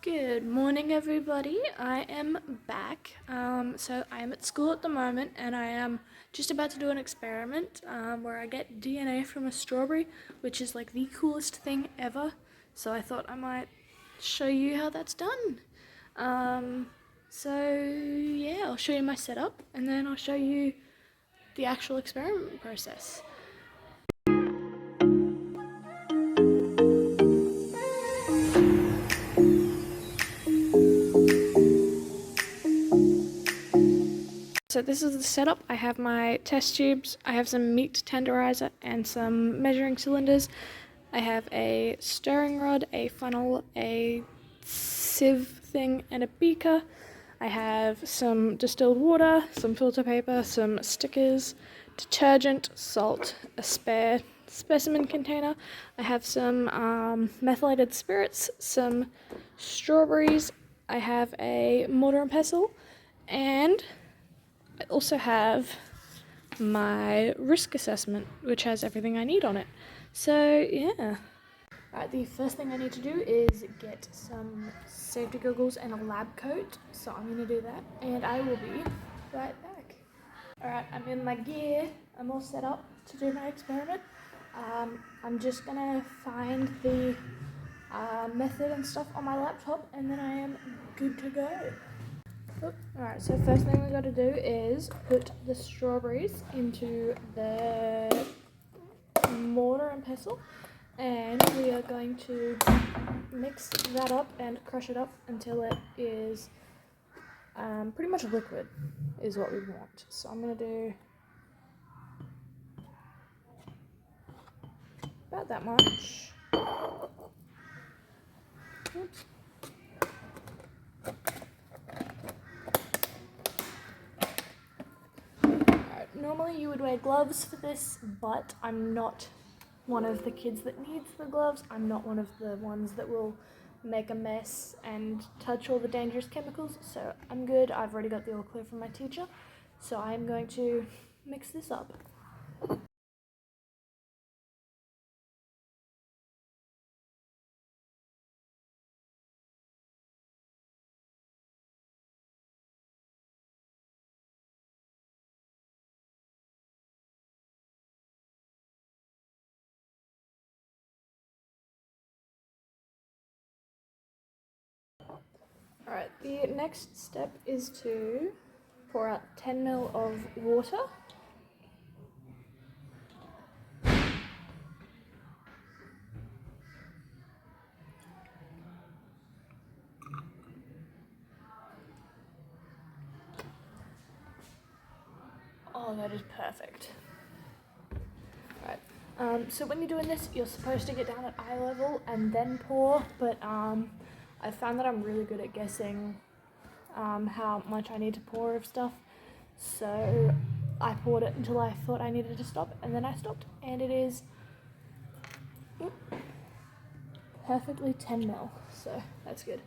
Good morning, everybody. I am back. So I am at school at the moment, and I am just about to do an experiment where I get DNA from a strawberry, which is like the coolest thing ever. So I thought I might show you how that's done. So yeah, I'll show you my setup, and then I'll show you the actual experiment process. So this is the setup. I have my test tubes, I have some meat tenderizer and some measuring cylinders. I have a stirring rod, a funnel, a sieve thing and a beaker. I have some distilled water, some filter paper, some stickers, detergent, salt, a spare specimen container. I have some methylated spirits, some strawberries. I have a mortar and pestle, and I also have my risk assessment, which has everything I need on it. So yeah. Alright, the first thing I need to do is get some safety goggles and a lab coat. So I'm gonna do that, and I will be right back. Alright, I'm in my gear. I'm all set up to do my experiment. I'm just gonna find the method and stuff on my laptop, and then I am good to go. Alright, so first thing we gotta do is put the strawberries into the mortar and pestle, and we are going to mix that up and crush it up until it is pretty much liquid is what we want. So I'm gonna do about that much. Oops. Normally you would wear gloves for this, but I'm not one of the kids that needs the gloves. I'm not one of the ones that will make a mess and touch all the dangerous chemicals, so I'm good. I've already got the all clear from my teacher, so I'm going to mix this up. Alright, the next step is to pour out 10 ml of water. Oh, that is perfect. Alright, so when you're doing this, you're supposed to get down at eye level and then pour, but I found that I'm really good at guessing how much I need to pour of stuff, so I poured it until I thought I needed to stop, and then I stopped, and it is perfectly 10 ml, so that's good.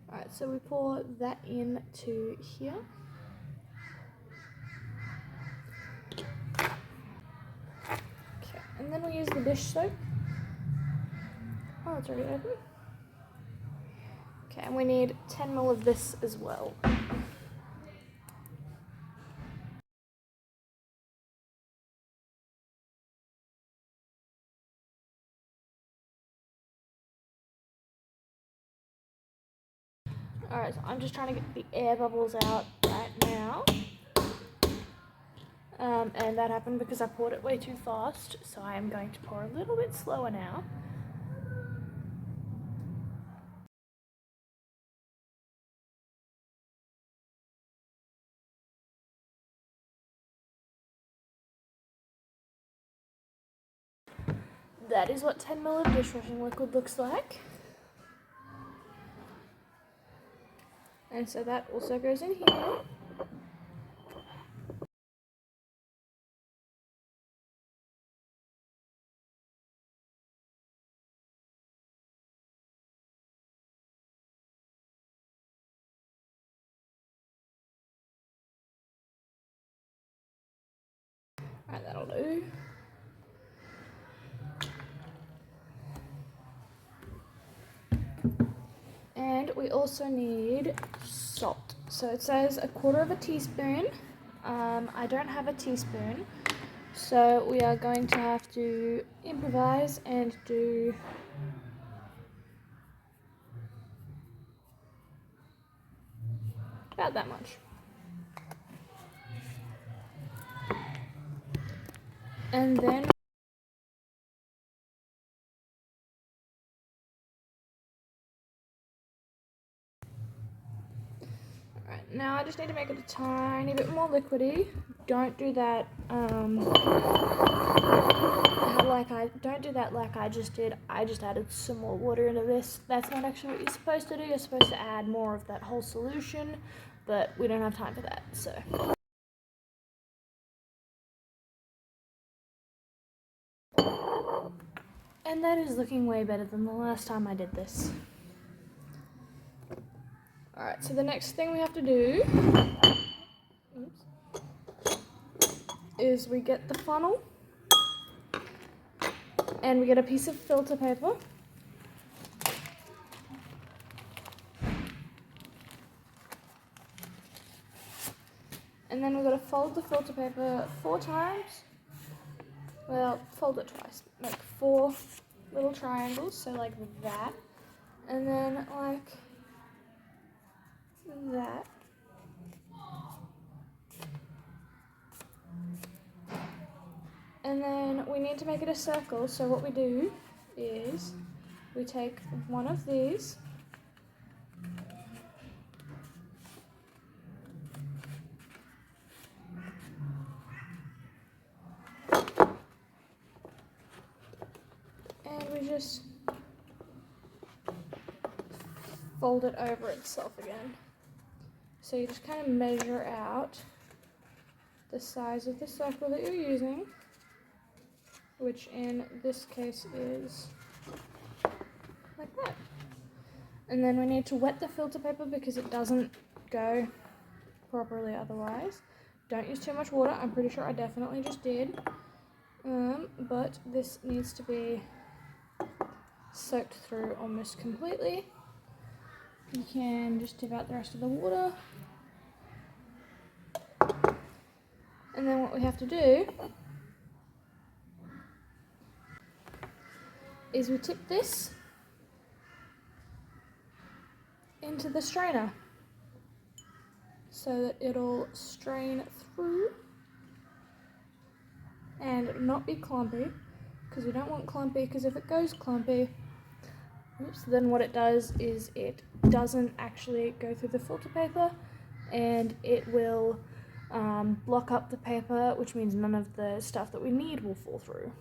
Alright, so we pour that into here. Okay, and then we use the dish soap. Oh, it's already open. Okay, and we need 10 ml of this as well. Alright, so I'm just trying to get the air bubbles out right now. And that happened because I poured it way too fast, so I am going to pour a little bit slower now. That is what 10 ml of dishwashing liquid looks like. And so that also goes in here. Alright, that'll do. And we also need salt. So it says 1/4 teaspoon. I don't have a teaspoon, so we are going to have to improvise and do about that much. And then alright, now I just need to make it a tiny bit more liquidy. Don't do that like I just did. I just added some more water into this. That's not actually what you're supposed to do. You're supposed to add more of that whole solution, but we don't have time for that, so. And that is looking way better than the last time I did this. Alright, so the next thing we have to do is we get the funnel and we get a piece of filter paper. And then we're going to fold the filter paper 4 times. Well, fold it twice. Make 4 little triangles, so like that. And then like that. And then we need to make it a circle, so what we do is we take one of these and we just fold it over itself again. So you just kind of measure out the size of the circle that you're using, which in this case is like that. And then we need to wet the filter paper because it doesn't go properly otherwise. Don't use too much water. I'm pretty sure I definitely just did. But this needs to be soaked through almost completely. You can just dip out the rest of the water. And then what we have to do is we tip this into the strainer so that it'll strain through and not be clumpy, because we don't want clumpy, because if it goes clumpy, then what it does is it doesn't actually go through the filter paper and it will block up the paper, which means none of the stuff that we need will fall through.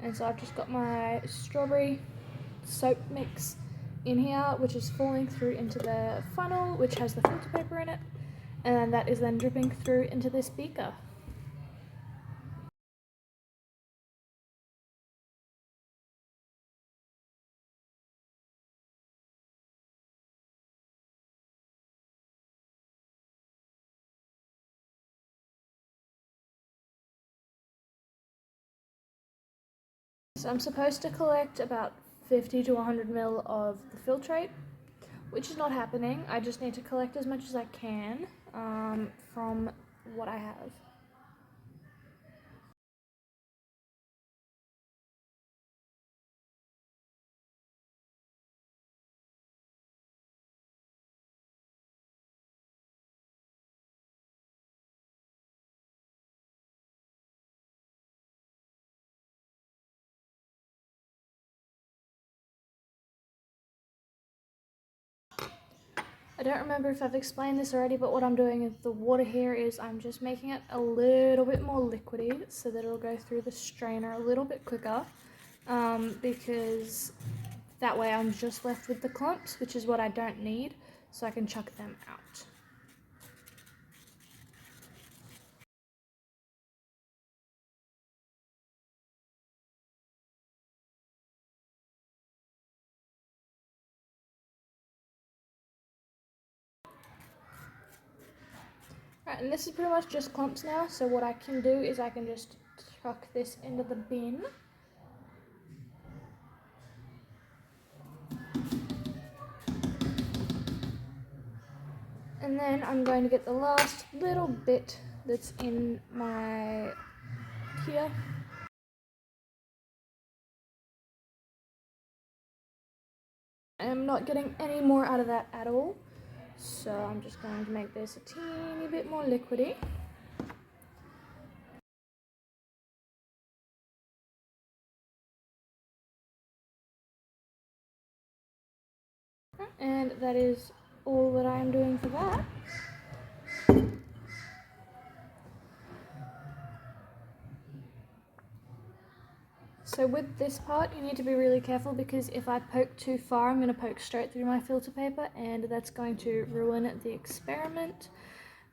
And so I've just got my strawberry soap mix in here, which is falling through into the funnel, which has the filter paper in it, and that is then dripping through into this beaker. So I'm supposed to collect about 50 to 100 ml of the filtrate, which is not happening. I just need to collect as much as I can from what I have. I don't remember if I've explained this already, but what I'm doing with the water here is I'm just making it a little bit more liquidy so that it'll go through the strainer a little bit quicker, because that way I'm just left with the clumps, which is what I don't need, so I can chuck them out. Alright, and this is pretty much just clumps now, so what I can do is I can just chuck this into the bin. And then I'm going to get the last little bit that's in my here. I'm not getting any more out of that at all. So I'm just going to make this a teeny bit more liquidy. And that is all that I am doing for that. So with this part, you need to be really careful because if I poke too far, I'm going to poke straight through my filter paper and that's going to ruin the experiment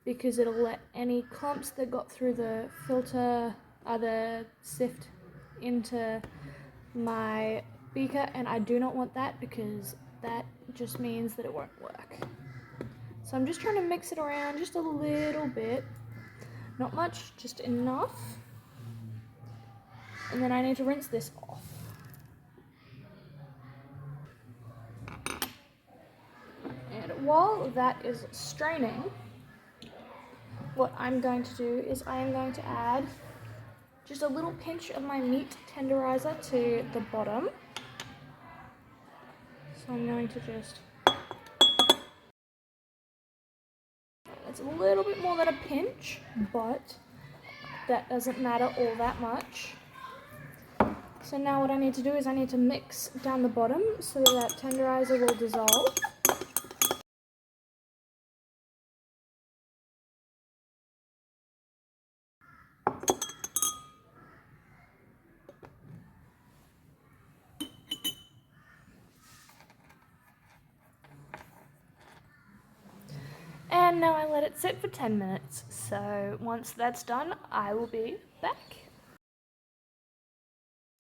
because it'll let any clumps that got through the filter either sift into my beaker, and I do not want that because that just means that it won't work. So I'm just trying to mix it around just a little bit, not much, just enough, and then I need to rinse this off. And while that is straining, what I'm going to do is I am going to add just a little pinch of my meat tenderizer to the bottom. So I'm going to just, it's a little bit more than a pinch, but that doesn't matter all that much. So now what I need to do is I need to mix down the bottom so that tenderizer will dissolve. And now I let it sit for 10 minutes. So once that's done, I will be back.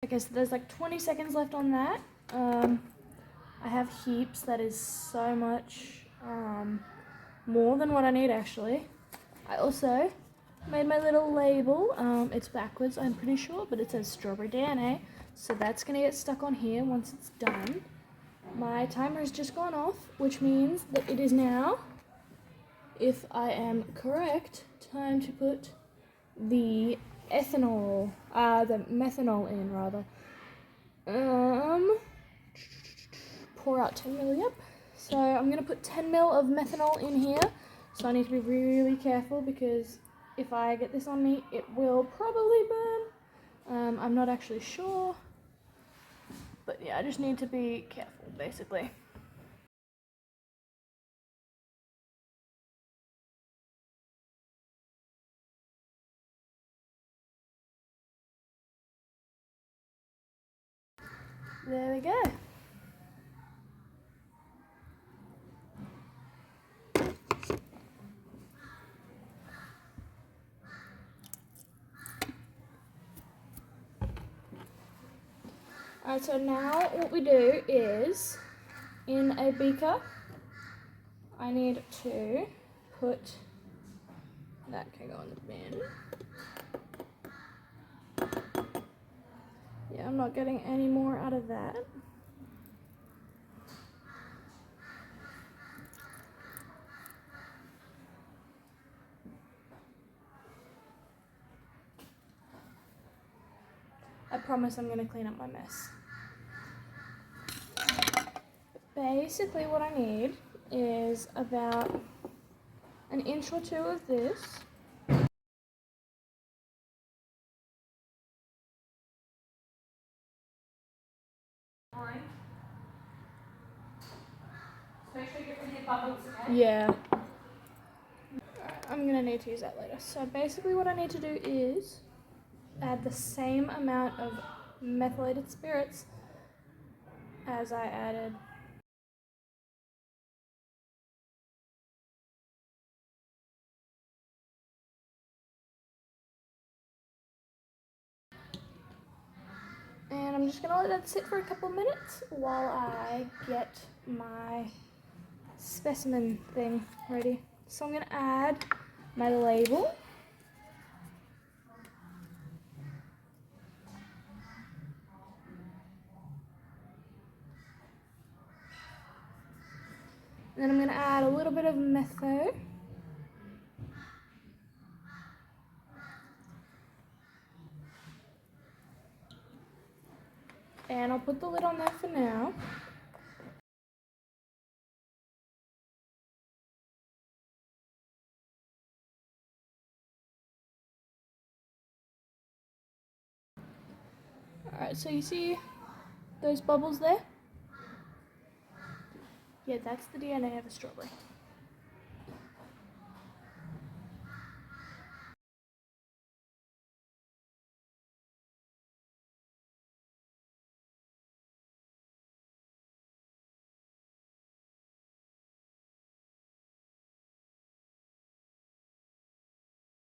Okay, so there's like 20 seconds left on that. I have heaps. That is so much more than what I need actually. I also made my little label. It's backwards, I'm pretty sure, but it says strawberry DNA. So that's gonna get stuck on here once it's done. My timer has just gone off, which means that it is now, if I am correct, time to put the ethanol, the methanol in rather. Pour out 10 ml, yep. So I'm gonna put 10 ml of methanol in here. So I need to be really careful because if I get this on me, it will probably burn. I'm not actually sure. But yeah, I just need to be careful, basically. There we go. Alright, so now what we do is, in a beaker, I need to put, that can go in the bin. Yeah, I'm not getting any more out of that. I promise I'm gonna clean up my mess. Basically what I need is about an inch or two of this. Yeah. I'm gonna need to use that later. So basically what I need to do is add the same amount of methylated spirits as I added. And I'm just gonna let that sit for a couple minutes while I get my specimen thing ready. So I'm gonna add my label. And then I'm gonna add a little bit of metho. put the lid on there for now. Alright, so you see those bubbles there? Yeah, that's the DNA of a strawberry.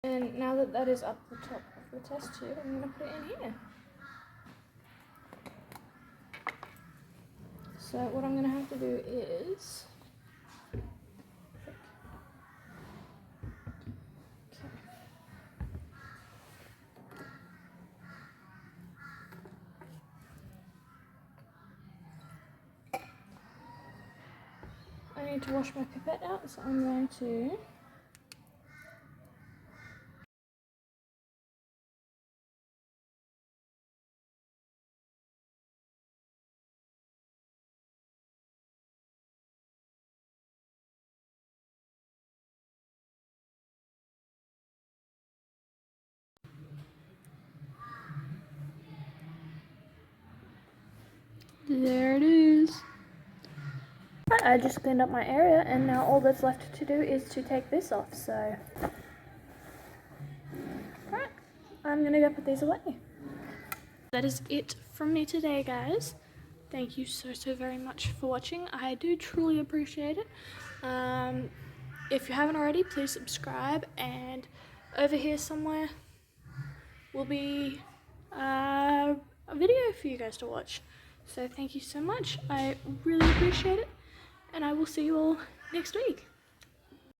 And now that that is up the top of the test tube, I'm going to put it in here. So what I'm going to have to do is... I need to wash my pipette out, so I'm going to... There it is. I just cleaned up my area and now all that's left to do is to take this off, so... Alright, I'm gonna go put these away. That is it from me today, guys. Thank you so very much for watching. I do truly appreciate it. If you haven't already, please subscribe, and over here somewhere will be a video for you guys to watch. So thank you so much. I really appreciate it, and I will see you all next week.